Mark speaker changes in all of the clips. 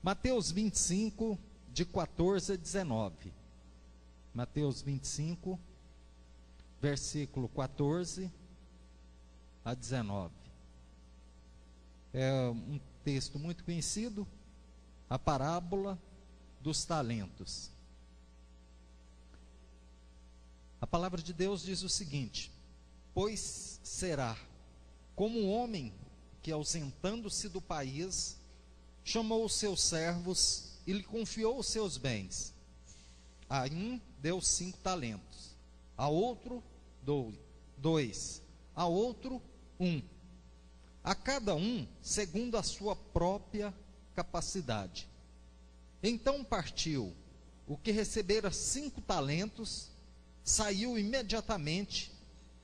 Speaker 1: Mateus 25, de 14 a 19. Mateus 25, versículo 14 a 19. É um texto muito conhecido, a parábola dos talentos. A palavra de Deus diz o seguinte: pois será como um homem que, ausentando-se do país, chamou os seus servos e lhe confiou os seus bens. A um deu 5 talentos, a outro 2, a outro 1, a cada um segundo a sua própria capacidade. Então partiu o que recebera 5 talentos, saiu imediatamente,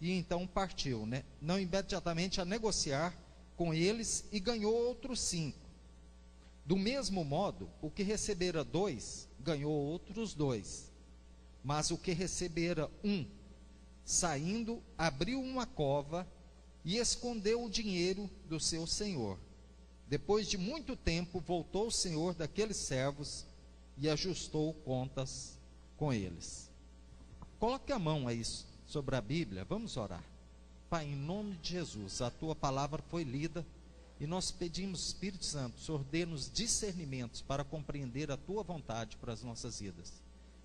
Speaker 1: e então partiu, não imediatamente, a negociar com eles, e ganhou outros 5. Do mesmo modo, o que recebera 2, ganhou outros 2. Mas o que recebera 1, saindo, abriu uma cova e escondeu o dinheiro do seu senhor. Depois de muito tempo, voltou o senhor daqueles servos e ajustou contas com eles. Coloque a mão aí sobre a Bíblia, vamos orar. Pai, em nome de Jesus, a tua palavra foi lida e nós pedimos, Espírito Santo, Senhor, dê-nos discernimentos para compreender a tua vontade para as nossas vidas.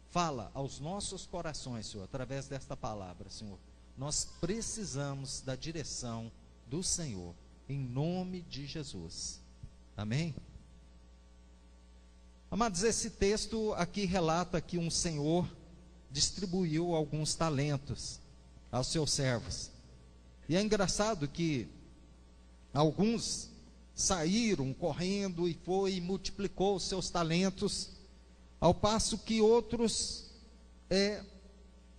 Speaker 1: Fala aos nossos corações, Senhor, através desta palavra, Senhor. Nós precisamos da direção do Senhor, em nome de Jesus. Amém? Amados, esse texto aqui relata que um senhor distribuiu alguns talentos aos seus servos. E é engraçado que alguns saíram correndo e foi e multiplicou os seus talentos, ao passo que outros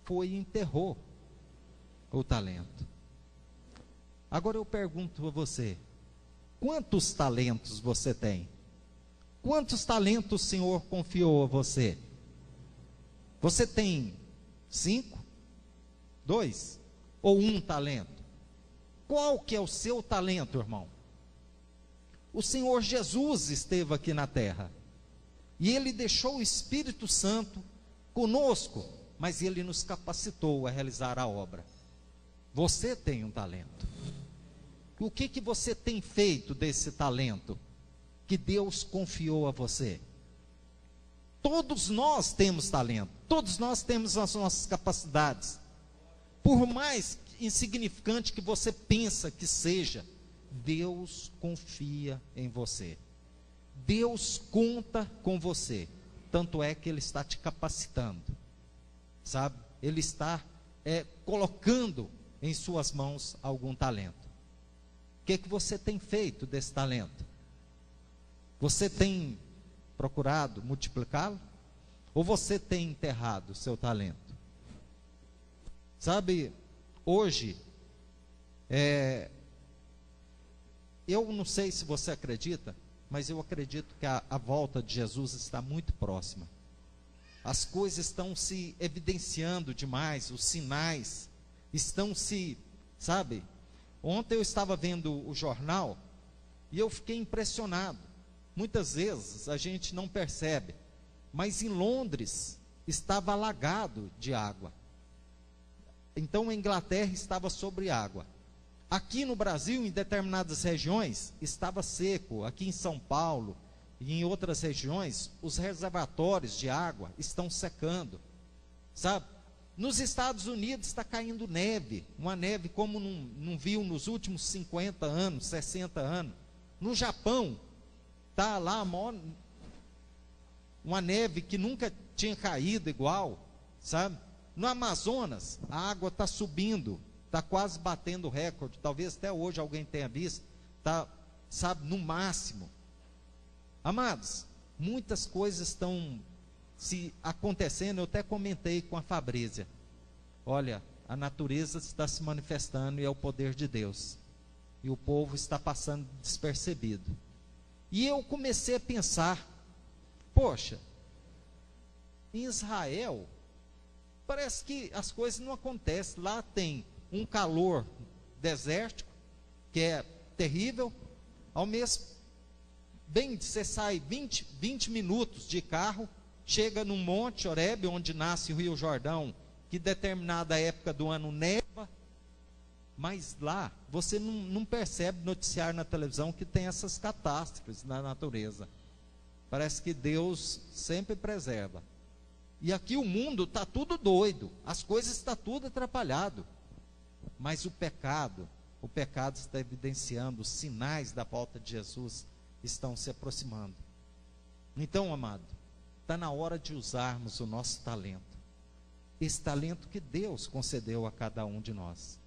Speaker 1: foi e enterrou o talento. Agora eu pergunto a você: quantos talentos você tem? Quantos talentos o Senhor confiou a você? Você tem 5, 2 ou 1 talento? Qual que é o seu talento, irmão? O Senhor Jesus esteve aqui na terra e Ele deixou o Espírito Santo conosco, mas Ele nos capacitou a realizar a obra. Você tem um talento. O que você tem feito desse talento que Deus confiou a você? Todos nós temos talento, todos nós temos as nossas capacidades. Por mais insignificante que você pensa que seja, Deus confia em você. Deus conta com você. Tanto é que Ele está te capacitando, sabe? Ele está colocando em suas mãos algum talento. O que você tem feito desse talento? Você tem procurado multiplicá-lo? Ou você tem enterrado o seu talento? Sabe, hoje, eu não sei se você acredita, mas eu acredito que a volta de Jesus está muito próxima. As coisas estão se evidenciando demais, os sinais estão sabe? Ontem eu estava vendo o jornal e eu fiquei impressionado. Muitas vezes a gente não percebe, mas em Londres estava alagado de água. Então a Inglaterra estava sobre água. Aqui no Brasil, em determinadas regiões, estava seco. Aqui em São Paulo e em outras regiões, os reservatórios de água estão secando, sabe? Nos Estados Unidos está caindo neve, uma neve como não viu nos últimos 50 anos, 60 anos. No Japão, está lá uma neve que nunca tinha caído igual, sabe? No Amazonas, a água está subindo, está quase batendo o recorde, talvez até hoje alguém tenha visto, está, sabe, no máximo. Amados, muitas coisas estão se acontecendo. Eu até comentei com a Fabrícia: olha, a natureza está se manifestando e é o poder de Deus, e o povo está passando despercebido. E eu comecei a pensar: poxa, em Israel parece que as coisas não acontecem. Lá tem um calor desértico que é terrível, ao mesmo bem, você sai 20 minutos de carro, chega num monte Horebe, onde nasce o Rio Jordão, que determinada época do ano neva, mas lá você não percebe noticiário na televisão que tem essas catástrofes na natureza. Parece que Deus sempre preserva. E aqui o mundo está tudo doido, as coisas estão tudo atrapalhado. Mas o pecado está evidenciando, os sinais da volta de Jesus estão se aproximando. Então, amado, está na hora de usarmos o nosso talento. Esse talento que Deus concedeu a cada um de nós.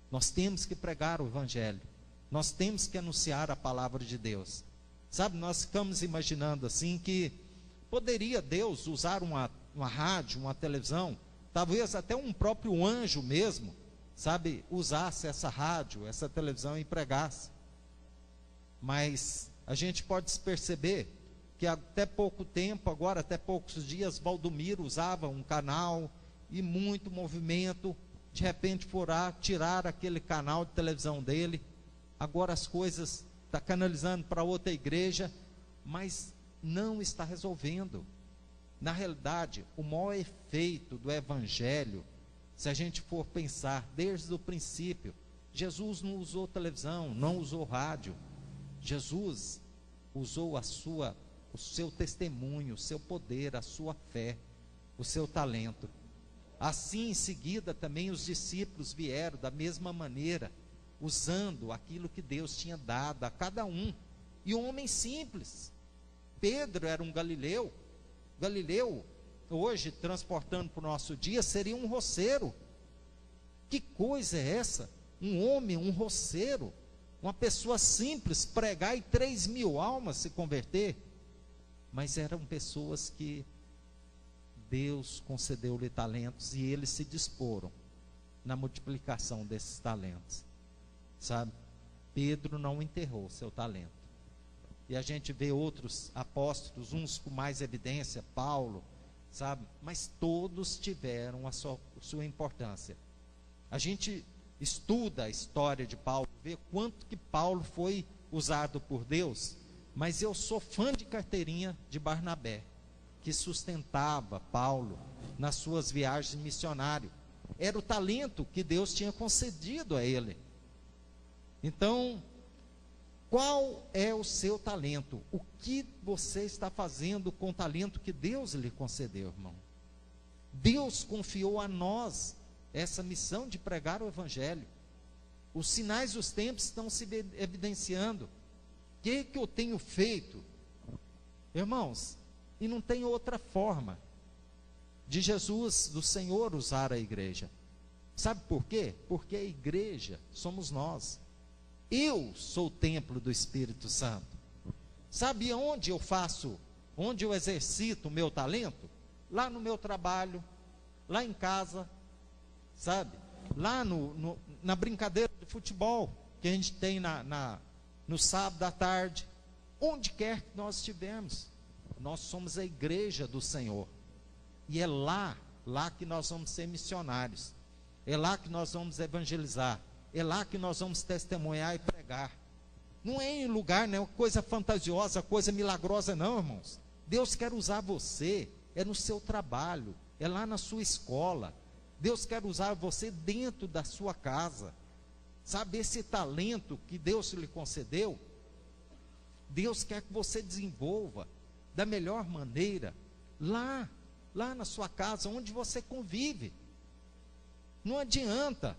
Speaker 1: Nós temos que pregar o Evangelho. Nós temos que anunciar a palavra de Deus. Sabe, nós ficamos imaginando assim que poderia Deus usar uma rádio, uma televisão, talvez até um próprio anjo mesmo, sabe, usasse essa rádio, essa televisão e pregasse. Mas a gente pode perceber que até pouco tempo, agora até poucos dias, Valdomiro usava um canal e muito movimento. De repente foram tirar aquele canal de televisão dele, agora as coisas está canalizando para outra igreja, mas não está resolvendo. Na realidade, o maior efeito do Evangelho, se a gente for pensar desde o princípio, Jesus não usou televisão, não usou rádio. Jesus usou o seu testemunho, o seu poder, a sua fé, o seu talento. Assim, em seguida, também os discípulos vieram da mesma maneira, usando aquilo que Deus tinha dado a cada um. E um homem simples. Pedro era um galileu. Galileu, hoje, transportando para o nosso dia, seria um roceiro. Que coisa é essa? Um homem, um roceiro, uma pessoa simples, pregar e 3.000 almas se converter. Mas eram pessoas que Deus concedeu-lhe talentos e eles se disporam na multiplicação desses talentos. Sabe? Pedro não enterrou seu talento. E a gente vê outros apóstolos, uns com mais evidência, Paulo, sabe? Mas todos tiveram a sua importância. A gente estuda a história de Paulo, vê quanto que Paulo foi usado por Deus, mas eu sou fã de carteirinha de Barnabé, que sustentava Paulo nas suas viagens missionárias. Era o talento que Deus tinha concedido a ele. Então, qual é o seu talento? O que você está fazendo com o talento que Deus lhe concedeu, irmão? Deus confiou a nós essa missão de pregar o Evangelho. Os sinais dos tempos estão se evidenciando. O que eu tenho feito? Irmãos, e não tem outra forma de Jesus, do Senhor, usar a igreja. Sabe por quê? Porque a igreja somos nós. Eu sou o templo do Espírito Santo. Sabe onde eu exercito o meu talento? Lá no meu trabalho, lá em casa, sabe? Lá na brincadeira de futebol que a gente tem no sábado à tarde. Onde quer que nós estivermos, nós somos a igreja do Senhor. E é lá que nós vamos ser missionários. É lá que nós vamos evangelizar. É lá que nós vamos testemunhar e pregar. Não é em lugar, não é coisa fantasiosa, coisa milagrosa, não, irmãos. Deus quer usar você, é no seu trabalho, é lá na sua escola. Deus quer usar você dentro da sua casa. Sabe, esse talento que Deus lhe concedeu, Deus quer que você desenvolva da melhor maneira, lá na sua casa, onde você convive. Não adianta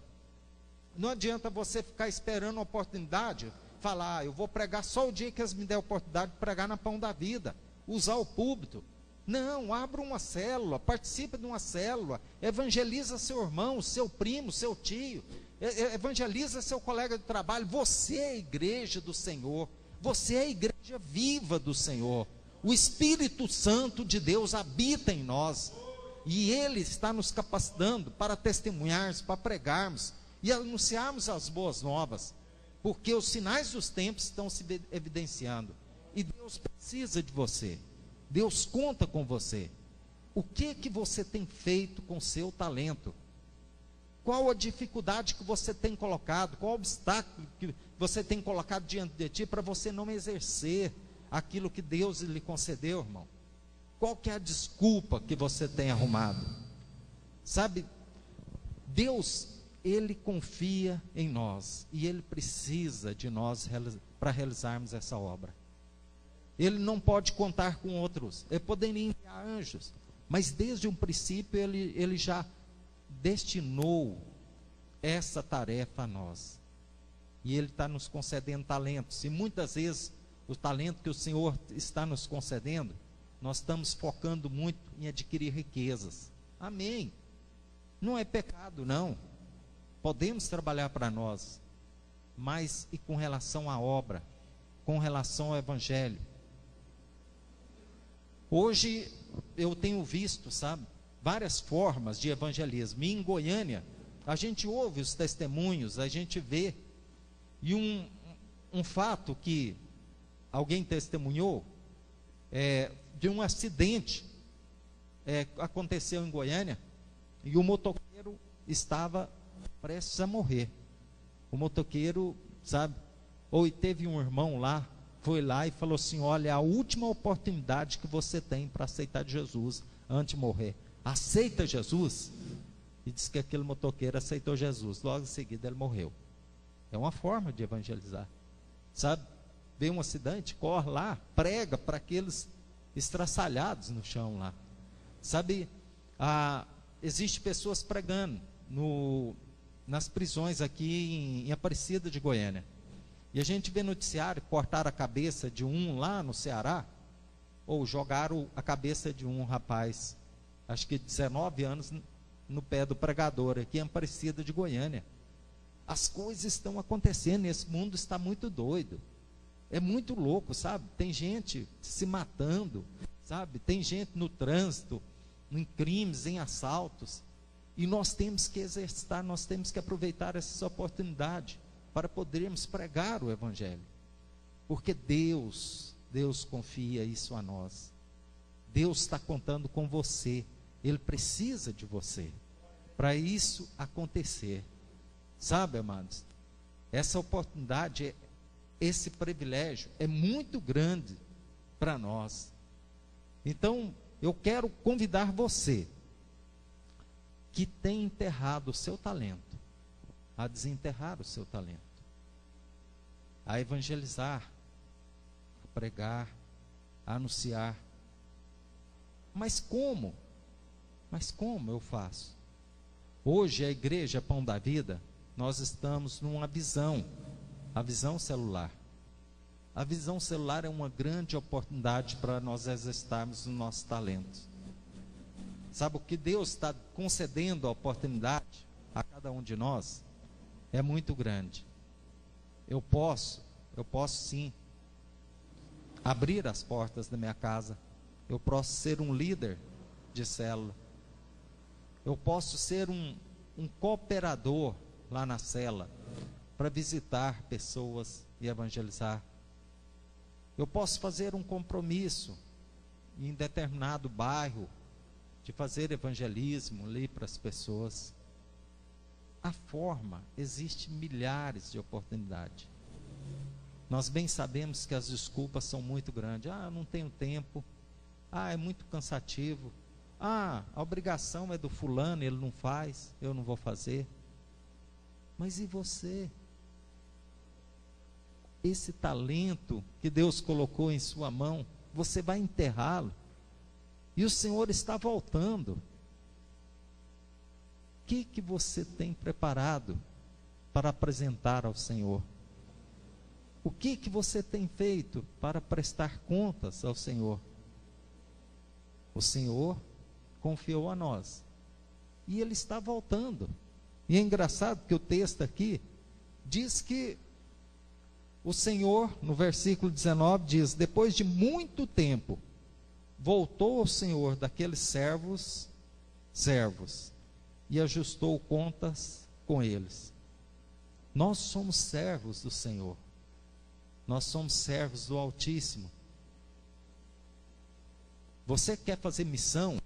Speaker 1: você ficar esperando a oportunidade, falar, eu vou pregar só o dia que eles me der a oportunidade de pregar na Pão da Vida, usar o púlpito. Não, abra uma célula, participe de uma célula, evangeliza seu irmão, seu primo, seu tio, evangeliza seu colega de trabalho. Você é a igreja do Senhor, você é a igreja viva do Senhor. O Espírito Santo de Deus habita em nós, e Ele está nos capacitando para testemunharmos, para pregarmos e anunciarmos as boas novas, porque os sinais dos tempos estão se evidenciando, e Deus precisa de você, Deus conta com você. O que você tem feito com o seu talento? Qual a dificuldade que você tem colocado? Qual o obstáculo que você tem colocado diante de ti para você não exercer aquilo que Deus lhe concedeu, irmão? Qual que é a desculpa que você tem arrumado? Sabe, Deus, Ele confia em nós, e Ele precisa de nós para realizarmos essa obra. Ele não pode contar com outros, Ele poderia enviar anjos, mas desde um princípio Ele já destinou essa tarefa a nós, e Ele está nos concedendo talentos, e muitas vezes o talento que o Senhor está nos concedendo, nós estamos focando muito em adquirir riquezas. Amém, não é pecado não, podemos trabalhar para nós, mas e com relação à obra, com relação ao Evangelho? Hoje eu tenho visto, sabe, várias formas de evangelismo. E em Goiânia, a gente ouve os testemunhos, a gente vê. E um fato que alguém testemunhou, de um acidente, aconteceu em Goiânia, e o motoqueiro estava prestes a morrer. O motoqueiro, sabe, ou teve um irmão lá, foi lá e falou assim: olha, é a última oportunidade que você tem para aceitar Jesus antes de morrer. Aceita Jesus? E disse que aquele motoqueiro aceitou Jesus. Logo em seguida ele morreu. É uma forma de evangelizar. Sabe? Vê um acidente, corre lá, prega para aqueles estraçalhados no chão lá. Sabe? Existem pessoas pregando nas prisões aqui em Aparecida de Goiânia. E a gente vê noticiário, cortaram a cabeça de um lá no Ceará, ou jogaram a cabeça de um rapaz, acho que 19 anos, no pé do pregador, aqui em Aparecida de Goiânia. As coisas estão acontecendo, esse mundo está muito doido, é muito louco, sabe? Tem gente se matando, sabe? Tem gente no trânsito, em crimes, em assaltos, e nós temos que exercitar, nós temos que aproveitar essa oportunidade, para podermos pregar o Evangelho, porque Deus confia isso a nós. Deus está contando com você, Ele precisa de você, para isso acontecer, sabe, amados, essa oportunidade, esse privilégio é muito grande para nós. Então, eu quero convidar você, que tem enterrado o seu talento, a desenterrar o seu talento, a evangelizar, a pregar, a anunciar. Mas como? Mas como eu faço? Hoje a igreja Pão da Vida, nós estamos numa visão, a visão celular. A visão celular é uma grande oportunidade para nós exercitarmos os nossos talentos. Sabe o que Deus está concedendo a oportunidade a cada um de nós? É muito grande. Eu posso sim abrir as portas da minha casa. Eu posso ser um líder de célula. Eu posso ser um cooperador lá na célula, para visitar pessoas e evangelizar. Eu posso fazer um compromisso em determinado bairro, de fazer evangelismo ali para as pessoas. A forma, existe milhares de oportunidades. Nós bem sabemos que as desculpas são muito grandes. Não tenho tempo. É muito cansativo. A obrigação é do fulano, ele não faz, eu não vou fazer. Mas e você? Esse talento que Deus colocou em sua mão, você vai enterrá-lo. E o Senhor está voltando. O que você tem preparado para apresentar ao Senhor? O que você tem feito para prestar contas ao Senhor? O Senhor confiou a nós, e Ele está voltando. E é engraçado que o texto aqui diz que o Senhor, no versículo 19, diz: depois de muito tempo, voltou o Senhor daqueles servos, e ajustou contas com eles. Nós somos servos do Senhor. Nós somos servos do Altíssimo. Você quer fazer missão?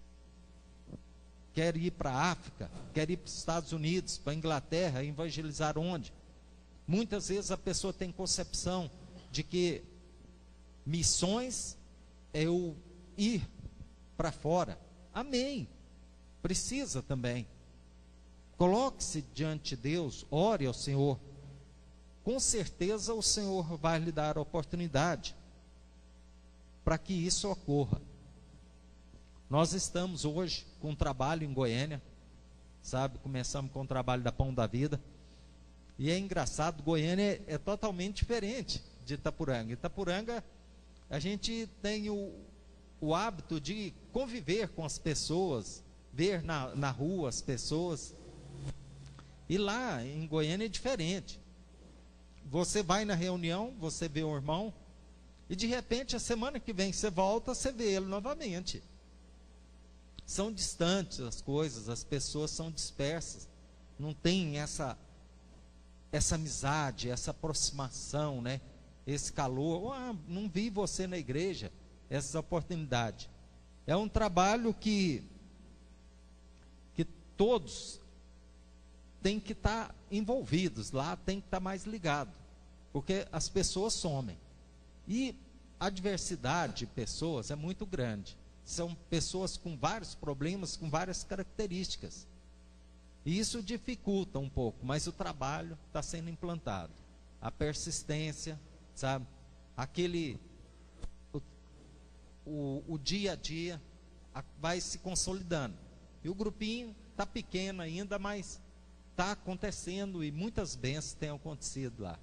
Speaker 1: Quer ir para a África? Quer ir para os Estados Unidos, para a Inglaterra, evangelizar onde? Muitas vezes a pessoa tem concepção de que Missões é eu ir para fora. Amém. Precisa também. Coloque-se diante de Deus, ore ao Senhor. Com certeza o Senhor vai lhe dar a oportunidade para que isso ocorra. Nós estamos hoje com um trabalho em Goiânia, sabe? Começamos com o trabalho da Pão da Vida. E é engraçado, Goiânia é totalmente diferente de Itapuranga. Itapuranga, a gente tem o hábito de conviver com as pessoas, ver na rua as pessoas. E lá em Goiânia é diferente. Você vai na reunião, você vê o irmão, e de repente a semana que vem você volta, você vê ele novamente. São distantes as coisas, as pessoas são dispersas. Não tem essa amizade, essa aproximação, né? Esse calor. Não vi você na igreja, essas oportunidades. É um trabalho que todos têm que estar envolvidos lá, tem que estar mais ligado, porque as pessoas somem. E a diversidade de pessoas é muito grande. São pessoas com vários problemas, com várias características. E isso dificulta um pouco, mas o trabalho está sendo implantado. A persistência, sabe? O dia a dia vai se consolidando. E o grupinho está pequeno ainda, mas está acontecendo e muitas bênçãos têm acontecido lá.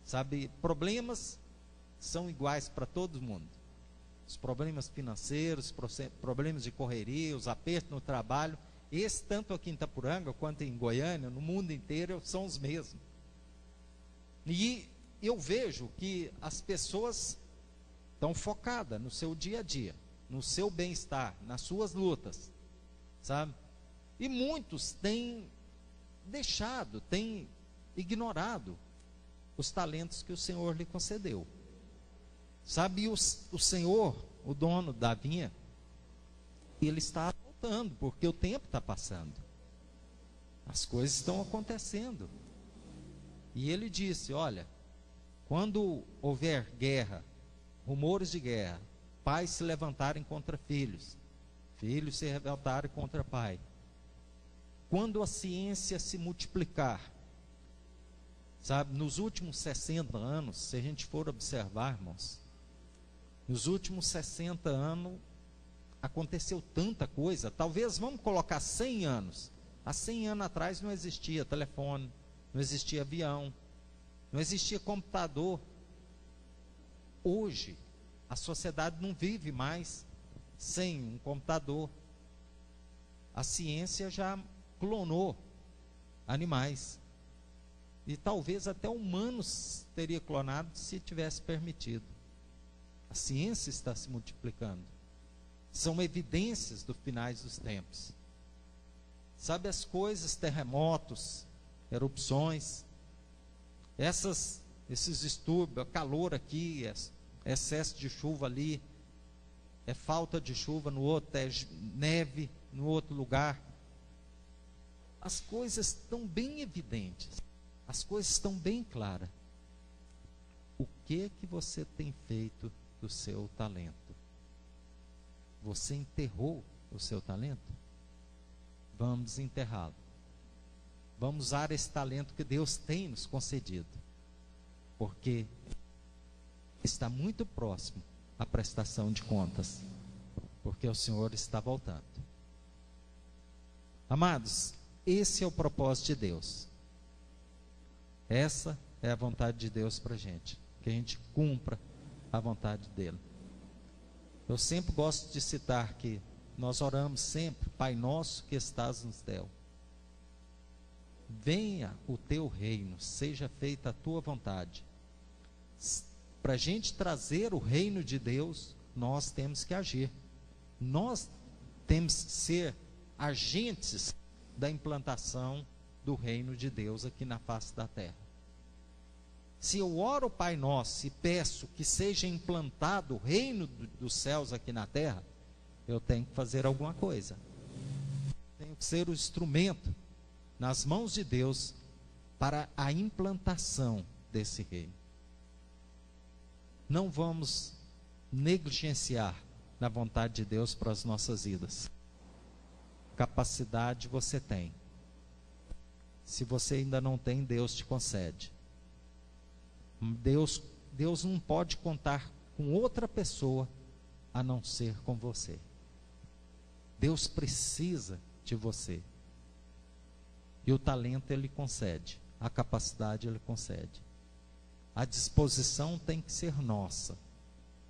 Speaker 1: Sabe, problemas são iguais para todo mundo. Os problemas financeiros, problemas de correria, os apertos no trabalho, esse tanto aqui em Itapuranga quanto em Goiânia, no mundo inteiro, são os mesmos. E eu vejo que as pessoas estão focadas no seu dia a dia, no seu bem-estar, nas suas lutas, sabe? E muitos têm deixado, têm ignorado os talentos que o Senhor lhe concedeu. Sabe, o Senhor, o dono da vinha, ele está voltando, porque o tempo está passando. As coisas estão acontecendo. E ele disse, olha, quando houver guerra, rumores de guerra, pais se levantarem contra filhos, filhos se revoltarem contra pai. Quando a ciência se multiplicar, sabe, nos últimos 60 anos, se a gente for observar, irmãos, nos últimos 60 anos, aconteceu tanta coisa. Talvez, vamos colocar 100 anos. Há 100 anos atrás não existia telefone, não existia avião, não existia computador. Hoje, a sociedade não vive mais sem um computador. A ciência já clonou animais. E talvez até humanos teria clonado se tivesse permitido. A ciência está se multiplicando. São evidências dos finais dos tempos. Sabe, as coisas, terremotos, erupções, esses distúrbios, calor aqui, excesso de chuva ali, é falta de chuva no outro, é neve no outro lugar. As coisas estão bem evidentes, as coisas estão bem claras. O que você tem feito do seu talento? Você enterrou o seu talento? Vamos desenterrá-lo. Vamos usar esse talento que Deus tem nos concedido, porque está muito próximo a prestação de contas, porque o Senhor está voltando. Amados, esse é o propósito de Deus. Essa é a vontade de Deus para a gente, que a gente cumpra a vontade dele. Eu sempre gosto de citar que nós oramos sempre, Pai nosso que estás no céu, venha o teu reino, seja feita a tua vontade. Para a gente trazer o reino de Deus, nós temos que agir. Nós temos que ser agentes da implantação do reino de Deus aqui na face da terra. Se eu oro, Pai Nosso, e peço que seja implantado o reino dos céus aqui na terra, eu tenho que fazer alguma coisa. Tenho que ser o instrumento nas mãos de Deus para a implantação desse reino. Não vamos negligenciar na vontade de Deus para as nossas vidas. Capacidade você tem. Se você ainda não tem, Deus te concede. Deus não pode contar com outra pessoa a não ser com você. Deus precisa de você. E o talento Ele concede, a capacidade Ele concede. A disposição tem que ser nossa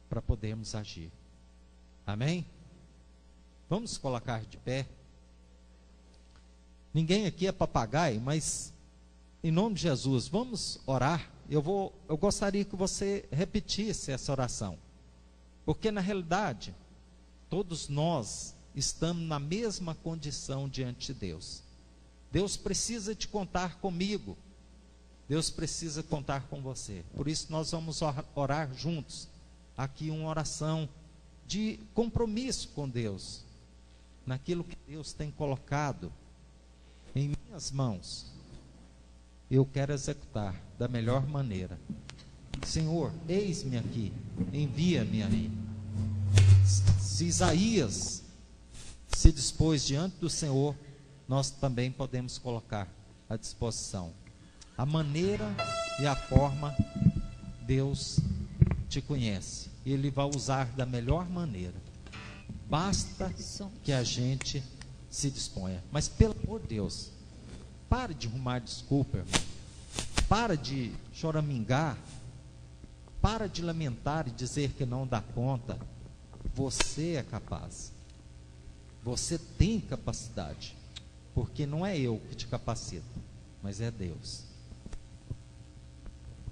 Speaker 1: para podermos agir. Amém? Vamos colocar de pé. Ninguém aqui é papagaio, mas em nome de Jesus, vamos orar. Eu gostaria que você repetisse essa oração, porque na realidade todos nós estamos na mesma condição diante de Deus. Deus precisa de contar comigo, Deus precisa contar com você. Por isso nós vamos orar juntos aqui, uma oração de compromisso com Deus, naquilo que Deus tem colocado em minhas mãos. Eu quero executar da melhor maneira. Senhor, eis-me aqui, envia-me aí. Se Isaías se dispôs diante do Senhor, nós também podemos colocar à disposição. A maneira e a forma, Deus te conhece, e Ele vai usar da melhor maneira. Basta que a gente se disponha. Mas pelo amor de Deus, para de arrumar desculpa, irmão. Para de choramingar. Para de lamentar e dizer que não dá conta. Você é capaz. Você tem capacidade. Porque não é eu que te capacito, mas é Deus.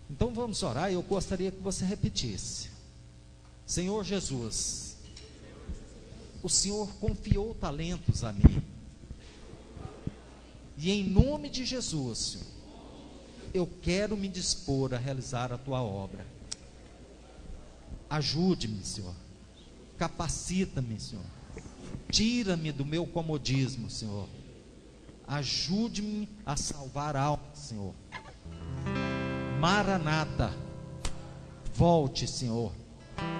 Speaker 1: Então vamos orar. Eu gostaria que você repetisse. Senhor Jesus, o Senhor confiou talentos a mim. E em nome de Jesus, Senhor, eu quero me dispor a realizar a tua obra. Ajude-me, Senhor. Capacita-me, Senhor. Tira-me do meu comodismo, Senhor. Ajude-me a salvar almas, Senhor. Maranata, volte, Senhor,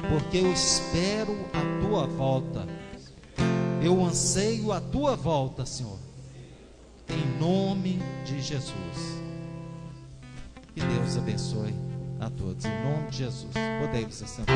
Speaker 1: porque eu espero a tua volta. Eu anseio a tua volta, Senhor. Em nome de Jesus. Que Deus abençoe a todos. Em nome de Jesus. Podemos assentar.